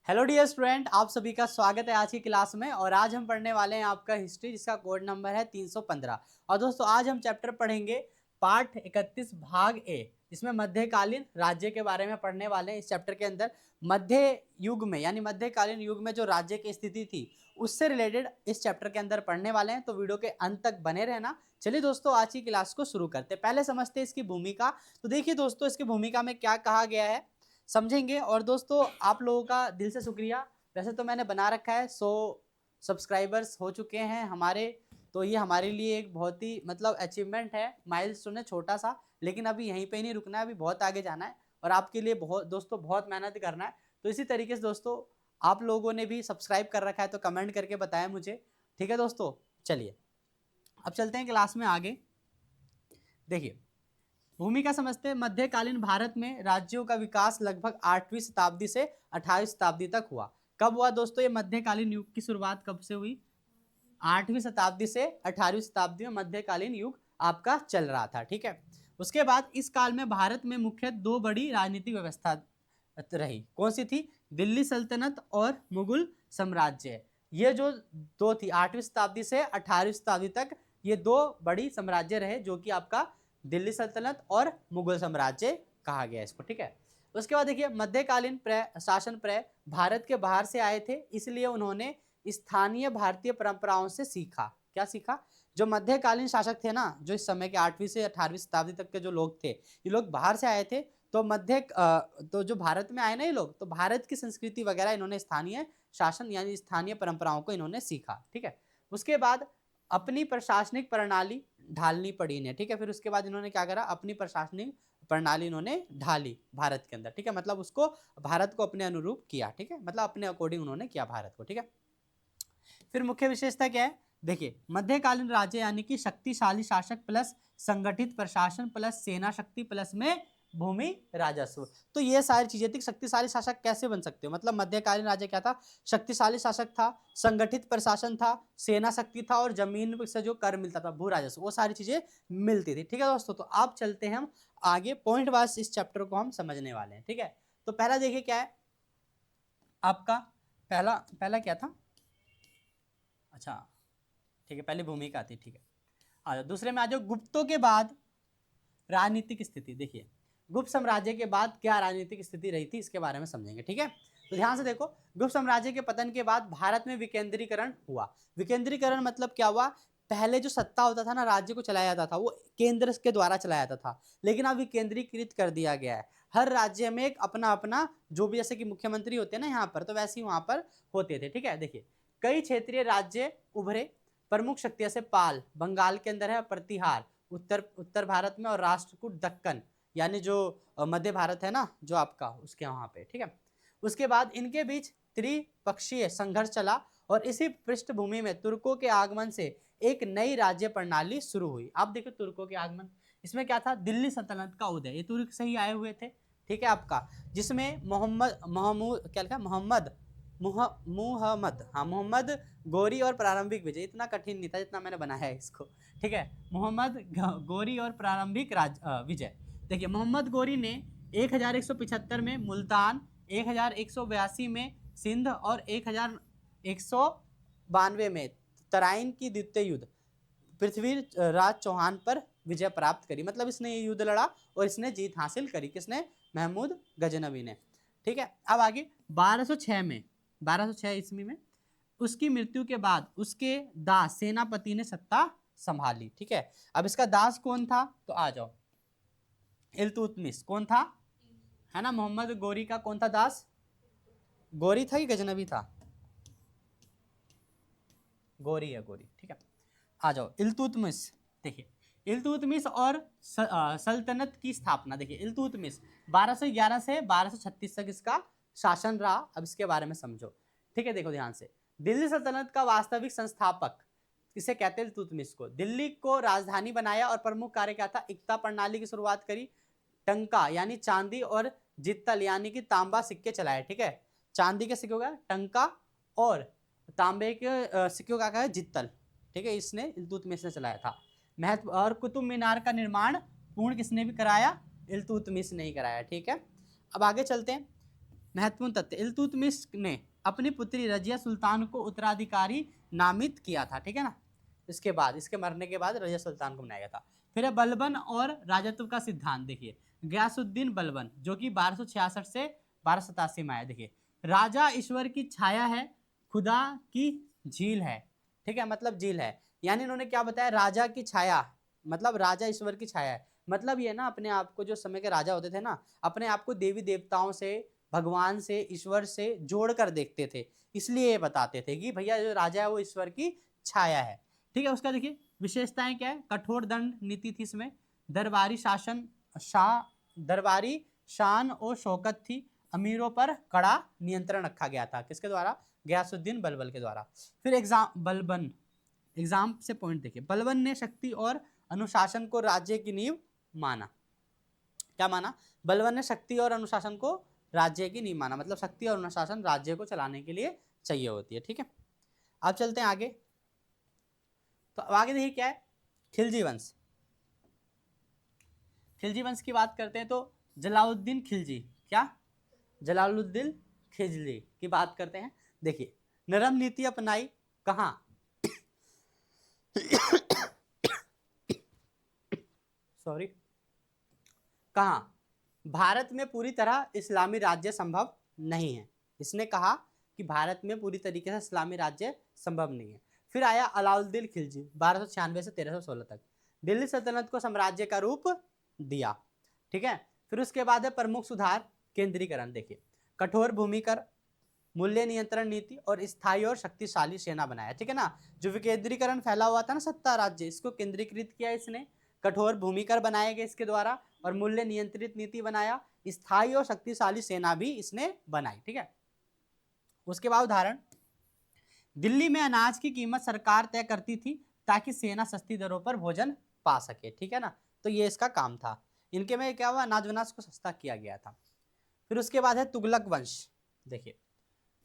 Hello dear student, आप सभी का स्वागत है आज की क्लास में। और आज हम पढ़ने वाले हैं आपका हिस्ट्री, जिसका कोड नंबर है 315। और दोस्तों आज हम चैप्टर पढ़ेंगे पार्ट 31 भाग ए, जिसमें मध्यकालीन राज्य के बारे में पढ़ने वाले हैं। इस चैप्टर के अंदर मध्य युग में यानी मध्यकालीन युग में जो राज्य की स्थिति थी उससे रिलेटेड इस चैप्टर के अंदर पढ़ने वाले हैं, तो वीडियो के अंत तक बने रहना। चलिए दोस्तों आज की क्लास को शुरू करते हैं। पहले समझते हैं इसकी भूमिका। तो देखिए दोस्तों, इसकी भूमिका में क्या कहा गया है समझेंगे। और दोस्तों आप लोगों का दिल से शुक्रिया। वैसे तो मैंने बना रखा है 100 सब्सक्राइबर्स हो चुके हैं हमारे, तो ये हमारे लिए एक बहुत ही मतलब अचीवमेंट है, माइलस्टोन है छोटा सा। लेकिन अभी यहीं पे ही नहीं रुकना है, अभी बहुत आगे जाना है और आपके लिए बहुत दोस्तों बहुत मेहनत करना है। तो इसी तरीके से दोस्तों आप लोगों ने भी सब्सक्राइब कर रखा है तो कमेंट करके बताएं मुझे, ठीक है दोस्तों। चलिए अब चलते हैं क्लास में आगे। देखिए भूमिका समझते हैं। मध्यकालीन भारत में राज्यों का विकास लगभग 8वीं शताब्दी से 18वीं शताब्दी तक हुआ। कब हुआ दोस्तों? ये मध्यकालीन युग की शुरुआत कब से हुई? 8वीं शताब्दी से 18वीं शताब्दी में मध्यकालीन युग आपका चल रहा था, ठीक है। उसके बाद इस काल में भारत में मुख्य दो बड़ी राजनीतिक व्यवस्था रही। कौन सी थी? दिल्ली सल्तनत और मुगल साम्राज्य। ये जो दो थी 8वीं शताब्दी से 18वीं शताब्दी तक, ये दो बड़ी साम्राज्य रहे, जो कि आपका दिल्ली सल्तनत और मुगल साम्राज्य कहा गया इसको, ठीक है। उसके बाद देखिए मध्यकालीन शासन भारत के बाहर से आए थे, इसलिए उन्होंने स्थानीय भारतीय परंपराओं से सीखा। क्या सीखा? जो मध्यकालीन शासक थे ना, जो इस समय के 8वीं से 18वीं शताब्दी तक के जो लोग थे, ये लोग बाहर से आए थे। तो तो जो भारत में आए ना ये लोग, तो भारत की संस्कृति वगैरह इन्होंने स्थानीय शासन यानी स्थानीय परंपराओं को इन्होंने सीखा, ठीक है। उसके बाद अपनी प्रशासनिक प्रणाली ढालनी पड़ी इन्हें, ठीक है। फिर उसके बाद इन्होंने क्या करा? अपनी प्रशासनिक प्रणाली इन्होंने ढाली भारत के अंदर, ठीक है। मतलब उसको भारत को अपने अनुरूप किया, ठीक है। मतलब अपने अकॉर्डिंग उन्होंने किया भारत को, ठीक है। फिर मुख्य विशेषता क्या है? देखिए मध्यकालीन राज्य यानी कि शक्तिशाली शासक प्लस संगठित प्रशासन प्लस सेना शक्ति प्लस में भूमि राजस्व। तो ये सारी चीजें थी। शक्तिशाली शासक कैसे बन सकते हो? मतलब मध्यकालीन राज्य क्या था? शक्तिशाली शासक था, संगठित प्रशासन था, सेना शक्ति था और जमीन से जो कर मिलता था भू राजस्व, वो सारी चीजें मिलती थी, ठीक है दोस्तों। तो आप चलते हैं हम आगे, पॉइंट वाइज इस चैप्टर को हम समझने वाले हैं, ठीक है। तो पहला देखिए क्या है आपका, पहला पहला क्या था? अच्छा ठीक है, पहले भूमिका थी, ठीक है। आ जाओ दूसरे में आ जाओ। गुप्तों के बाद राजनीतिक स्थिति। देखिए गुप्त साम्राज्य के बाद क्या राजनीतिक स्थिति रही थी, इसके बारे में समझेंगे, ठीक है। तो ध्यान से देखो, गुप्त साम्राज्य के पतन के बाद भारत में विकेंद्रीकरण हुआ। विकेंद्रीकरण मतलब क्या हुआ? पहले जो सत्ता होता था ना, राज्य को चलाया जाता था, वो केंद्र के द्वारा चलाया जाता था, लेकिन अब विकेंद्रीकृत कर दिया गया है। हर राज्य में एक अपना अपना जो भी, जैसे कि मुख्यमंत्री होते हैं ना यहाँ पर, तो वैसे ही वहां पर होते थे, ठीक है। देखिए कई क्षेत्रीय राज्य उभरे। प्रमुख शक्तियां से पाल बंगाल के अंदर है, प्रतिहार उत्तर उत्तर भारत में, और राष्ट्रकूट दक्कन यानी जो मध्य भारत है ना जो आपका, उसके वहां पे, ठीक है। उसके बाद इनके बीच त्रिपक्षीय संघर्ष चला और इसी पृष्ठभूमि में तुर्कों के आगमन से एक नई राज्य प्रणाली शुरू हुई। आप देखो तुर्कों के आगमन, इसमें क्या था? दिल्ली सल्तनत का उदय। ये तुर्क से ही आए हुए थे, ठीक है आपका, जिसमें मोहम्मद महमूद क्या लिखा? मोहम्मद मुहम्मद, हाँ मोहम्मद गोरी और प्रारंभिक विजय। इतना कठिन नहीं था जितना मैंने बनाया है इसको, ठीक है। मोहम्मद गोरी और प्रारंभिक विजय। देखिए मोहम्मद गोरी ने 1175 में मुल्तान, 1182 में सिंध और 1192 में तराइन की द्वितीय युद्ध पृथ्वीराज चौहान पर विजय प्राप्त करी। मतलब इसने ये युद्ध लड़ा और इसने जीत हासिल करी। किसने? महमूद गजनवी ने, ठीक है। अब आगे 1206 में, 1206 ईस्वी में उसकी मृत्यु के बाद उसके दास सेनापति ने सत्ता संभाली, ठीक है। अब इसका दास कौन था? तो आ जाओ, इल्तुतमिश। कौन था? है ना, मोहम्मद गोरी का कौन था दास? गोरी था कि गजनवी था? गोरी है, गोरी, ठीक है। आ जाओ इल्तुतमिश। देखिए इल्तुतमिश और सल्तनत की स्थापना। देखिए इल्तुतमिश 1211 से 1236 तक इसका शासन रहा। अब इसके बारे में समझो, ठीक है। देखो ध्यान से, दिल्ली सल्तनत का वास्तविक संस्थापक इसे कहते हैं इल्तुतमिश को। दिल्ली को राजधानी बनाया और प्रमुख कार्य क्या था? इक्ता प्रणाली की शुरुआत करी। टंका यानी चांदी और जित्तल यानी कि तांबा सिक्के चलाए, ठीक है। चांदी के सिक्कों का टंका और तांबे के सिक्कों का क्या है? जित्तल, ठीक है। इसने इल्तुतमिश ने चलाया था। महत्व और कुतुब मीनार का निर्माण पूर्ण किसने भी कराया? इल्तुतमिश ने ही कराया, ठीक है। अब आगे चलते हैं। महत्वपूर्ण तथ्य, इल्तुतमिश ने अपनी पुत्री रजिया सुल्तान को उत्तराधिकारी नामित किया था, ठीक है ना। इसके बाद, इसके मरने के बाद रजिया सुल्तान को बनाया गया था। फिर है बलबन और राजत्व का सिद्धांत। देखिए गयासुद्दीन बलबन जो कि 1266 से 1287 में आया। देखिए राजा ईश्वर की छाया है, खुदा की झील है, ठीक है, मतलब झील है। यानी इन्होंने क्या बताया, राजा की छाया, मतलब राजा ईश्वर की छाया है। मतलब ये ना अपने आप को, जो समय के राजा होते थे ना, अपने आप को देवी देवताओं से, भगवान से, ईश्वर से जोड़ कर देखते थे। इसलिए ये बताते थे कि भैया जो राजा है वो ईश्वर की छाया है, ठीक है। उसका देखिए विशेषताएं क्या है, कठोर दंड नीति थी इसमें, दरबारी शासन, दरबारी शान और शौकत थी, अमीरों पर कड़ा नियंत्रण रखा गया था, किसके द्वारा, गयासुद्दीन बलबन के द्वारा। फिर एग्जाम से पॉइंट देखिए, बलबन ने शक्ति और अनुशासन को राज्य की नींव माना। क्या माना, बलबन ने शक्ति और अनुशासन को राज्य की नींव माना, मतलब शक्ति और अनुशासन राज्य को चलाने के लिए चाहिए होती है, ठीक है। अब चलते हैं आगे। तो अब आगे देखिए क्या है, खिलजी वंश। खिलजी वंश की बात करते हैं तो जलालुद्दीन खिलजी, क्या, जलालुद्दीन खिलजी की बात करते हैं। देखिए नरम नीति अपनाई, कहाँ सॉरी, कहाँ, भारत में पूरी तरह इस्लामी राज्य संभव नहीं है। इसने कहा कि भारत में पूरी तरीके से इस्लामी राज्य संभव नहीं है। फिर आया अलाउद्दीन खिलजी 1296 से 1316 तक, दिल्ली सल्तनत को साम्राज्य का रूप दिया, ठीक है। फिर उसके बाद है प्रमुख सुधार, केंद्रीकरण। देखिए कठोर भूमि कर, मूल्य नियंत्रण नीति और स्थायी और शक्तिशाली सेना बनाया, ठीक है ना। जो विकेंद्रीकरण फैला हुआ था ना सत्ता राज्य, इसको केंद्रीकृत किया इसने, कठोर भूमि कर बनाए गए इसके द्वारा, और मूल्य नियंत्रित नीति बनाया, स्थायी और शक्तिशाली सेना भी इसने बनाई, ठीक है। उसके बाद उदाहरण, दिल्ली में अनाज की कीमत सरकार तय करती थी ताकि सेना सस्ती दरों पर भोजन पा सके, ठीक है ना। तो ये इसका काम था। इनके में क्या हुआ, अनाज वनाज को सस्ता किया गया था। फिर उसके बाद है तुगलक वंश। देखिए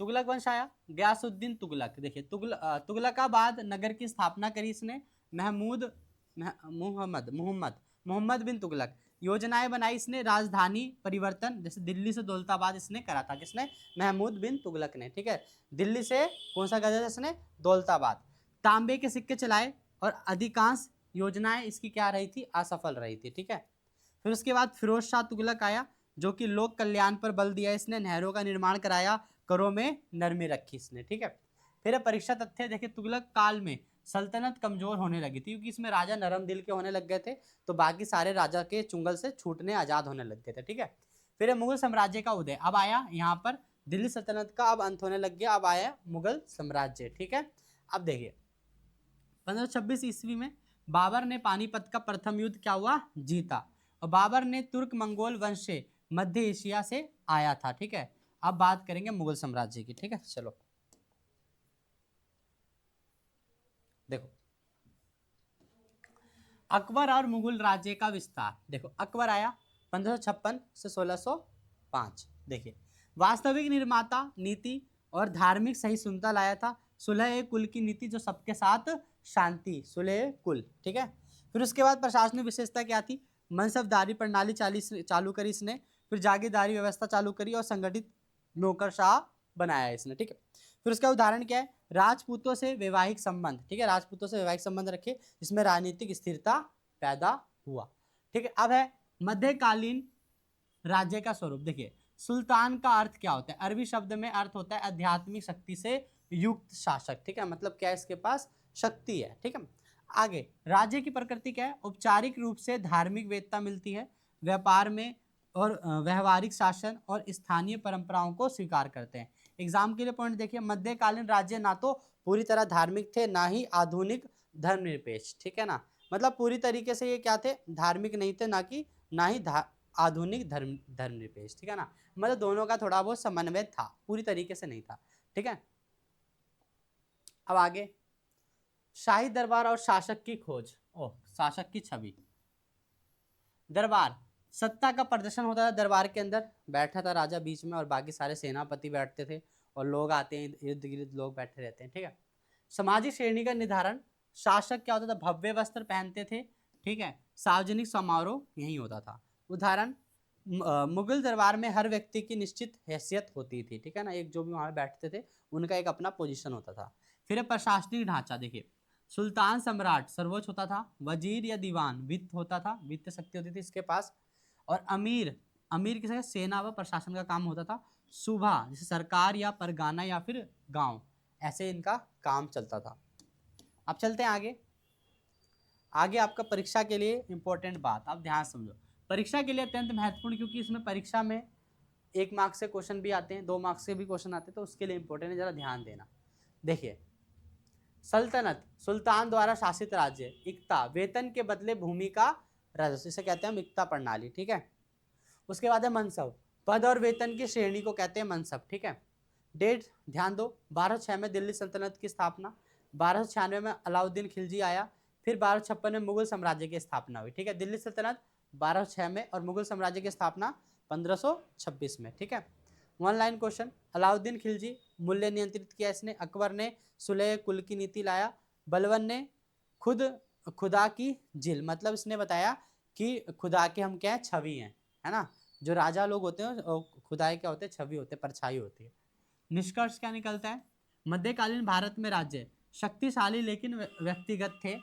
तुगलक वंश आया, गयासुद्दीन तुगलक। देखिए तुगलकाबाद नगर की स्थापना करी इसने, महमूद मोहम्मद बिन तुगलक। योजनाएं बनाई इसने, राजधानी परिवर्तन, जैसे दिल्ली से दौलताबाद इसने करा था, किसने, महमूद बिन तुगलक ने, ठीक है। दिल्ली से कौन सा गया था इसने, दौलताबाद। तांबे के सिक्के चलाए और अधिकांश योजनाएं इसकी क्या रही थी, असफल रही थी, ठीक है। फिर उसके बाद फिरोज शाह तुगलक आया, जो कि लोक कल्याण पर बल दिया इसने, नहरों का निर्माण कराया, करों में नरमी रखी इसने, ठीक है। फिर परीक्षा तथ्य देखिए, तुगलक काल में सल्तनत कमजोर होने लगी थी, क्योंकि इसमें राजा नरम दिल के होने लग गए थे, तो बाकी सारे राजा के चुंगल से छूटने, आजाद होने लग गए थे, ठीक है। फिर मुगल साम्राज्य का उदय, अब आया यहाँ पर दिल्ली सल्तनत का अब अंत होने लग गया, अब आया मुगल साम्राज्य, ठीक है। अब देखिए 1526 ईस्वी में बाबर ने पानीपत का प्रथम युद्ध क्या हुआ, जीता, और बाबर ने तुर्क मंगोल वंश से मध्य एशिया से आया था, ठीक है। अब बात करेंगे मुगल साम्राज्य की, ठीक है। चलो देखो अकबर और मुगल राज्य का विस्तार। देखो अकबर आया 1556 से 1605। देखिए वास्तविक निर्माता नीति और धार्मिक सहिष्णुता लाया था, सुलह कुल की नीति, जो सबके साथ शांति, सुलह कुल, ठीक है। फिर उसके बाद प्रशासनिक विशेषता क्या थी, मनसबदारी प्रणाली चालू करी इसने, फिर जागीरदारी व्यवस्था चालू करी और संगठित नौकरशाह बनाया इसने, ठीक है। फिर उसका उदाहरण क्या है, राजपूतों से वैवाहिक संबंध, ठीक है, राजपूतों से वैवाहिक संबंध रखे, जिसमें राजनीतिक स्थिरता पैदा हुआ, ठीक है। अब है मध्यकालीन राज्य का स्वरूप। देखिए सुल्तान का अर्थ क्या होता है, अरबी शब्द में अर्थ होता है आध्यात्मिक शक्ति से युक्त शासक, ठीक है, मतलब क्या इसके पास शक्ति है, ठीक है। आगे राज्य की प्रकृति क्या है, औपचारिक रूप से धार्मिक वेदता मिलती है, व्यापार में और व्यवहारिक शासन और स्थानीय परंपराओं को स्वीकार करते हैं। एग्जाम के लिए पॉइंट देखिए, मध्यकालीन राज्य ना तो पूरी तरह धार्मिक थे, ना ही आधुनिक धर्मनिरपेक्ष, ठीक है ना। मतलब पूरी तरीके से ये क्या थे, धार्मिक नहीं थे, ना ही आधुनिक धर्मनिरपेक्ष, ठीक है ना। मतलब दोनों का थोड़ा बहुत समन्वय था, पूरी तरीके से नहीं था, ठीक है। अब आगे शाही दरबार और शासक की खोज, शासक की छवि। दरबार सत्ता का प्रदर्शन होता था, दरबार के अंदर बैठा था राजा बीच में और बाकी सारे सेनापति बैठते थे और लोग आते हैं, इर्द गिर्द लोग बैठे रहते हैं, ठीक है। सामाजिक श्रेणी का निर्धारण, शासक क्या होता था, भव्य वस्त्र पहनते थे, ठीक है, सार्वजनिक समारोह यही होता था। उदाहरण मुगल दरबार में हर व्यक्ति की निश्चित हैसियत होती थी, ठीक है ना, एक जो भी वहां बैठते थे उनका एक अपना पोजीशन होता था। फिर है प्रशासनिक ढांचा, देखिए सुल्तान सम्राट सर्वोच्च होता था, वजीर या दीवान वित्त होता था, वित्त शक्ति होती थी इसके पास, और अमीर, अमीर किसी सेना व प्रशासन का काम होता था, सूबा जैसे सरकार या परगाना या फिर गांव, ऐसे इनका काम चलता था। अब चलते हैं आगे। आगे आपका परीक्षा के लिए इंपॉर्टेंट बात आप ध्यान समझो, परीक्षा के लिए अत्यंत महत्वपूर्ण, क्योंकि इसमें परीक्षा में 1 मार्क से क्वेश्चन भी आते हैं, 2 मार्क्स से भी क्वेश्चन आते हैं, तो उसके लिए इंपॉर्टेंट है, जरा ध्यान देना। देखिए सल्तनत, सुल्तान द्वारा शासित राज्य। इक्ता, वेतन के बदले भूमि का राजस्व, इसे कहते हैं हम इक्ता प्रणाली, ठीक है। उसके बाद है मनसब, पद और वेतन की श्रेणी को कहते हैं मनसब, ठीक है। डेट ध्यान दो, 1206 में दिल्ली सल्तनत की स्थापना, 1296 में अलाउद्दीन खिलजी आया, फिर 1256 में मुगल साम्राज्य की स्थापना हुई, ठीक है। दिल्ली सल्तनत 1206 में और मुगल साम्राज्य की स्थापना 1526 में, ठीक है। 1 लाइन क्वेश्चन, अलाउद्दीन खिलजी, मूल्य नियंत्रित किया इसने, अकबर ने सुलह कुल की नीति लाया, बलबन ने खुद खुदा की जिल, मतलब इसने बताया कि खुदा के हम क्या है, छवि हैं, है ना, जो राजा लोग होते हैं खुदाई क्या होते हैं, छवि होते हैं, परछाई होती है। निष्कर्ष क्या निकलता है, मध्यकालीन भारत में राज्य शक्तिशाली लेकिन व्यक्तिगत थे,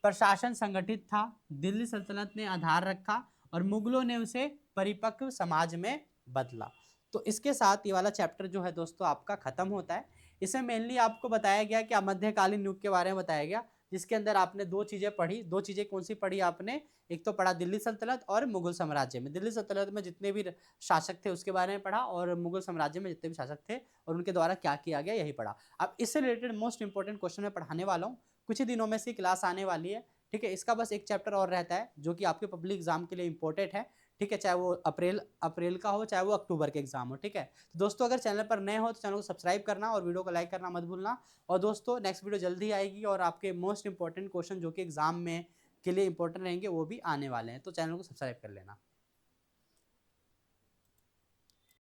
प्रशासन संगठित था, दिल्ली सल्तनत ने आधार रखा और मुगलों ने उसे परिपक्व समाज में बदला। तो इसके साथ ये वाला चैप्टर जो है दोस्तों आपका खत्म होता है। इसमें मेनली आपको बताया गया कि मध्यकालीन युग के बारे में बताया गया, जिसके अंदर आपने 2 चीजें पढ़ी। 2 चीजें कौन सी पढ़ी आपने, एक तो पढ़ा दिल्ली सल्तनत और मुगल साम्राज्य में, दिल्ली सल्तनत में जितने भी शासक थे उसके बारे में पढ़ा, और मुगल साम्राज्य में जितने भी शासक थे और उनके द्वारा क्या किया गया यही पढ़ा। अब इससे रिलेटेड मोस्ट इंपॉर्टेंट क्वेश्चन मैं पढ़ाने वाला हूँ, कुछ ही दिनों में से क्लास आने वाली है, ठीक है। इसका बस एक चैप्टर और रहता है जो कि आपके पब्लिक एग्जाम के लिए इंपॉर्टेंट है, ठीक है, चाहे वो अप्रैल का हो चाहे वो अक्टूबर के एग्जाम हो, ठीक है। तो दोस्तों अगर चैनल पर नए हो तो चैनल को सब्सक्राइब करना और वीडियो को लाइक करना मत भूलना। और दोस्तों नेक्स्ट वीडियो जल्दी आएगी और आपके मोस्ट इंपॉर्टेंट क्वेश्चन जो कि एग्जाम में के लिए इंपॉर्टेंट रहेंगे वो भी आने वाले हैं, तो चैनल को सब्सक्राइब कर लेना।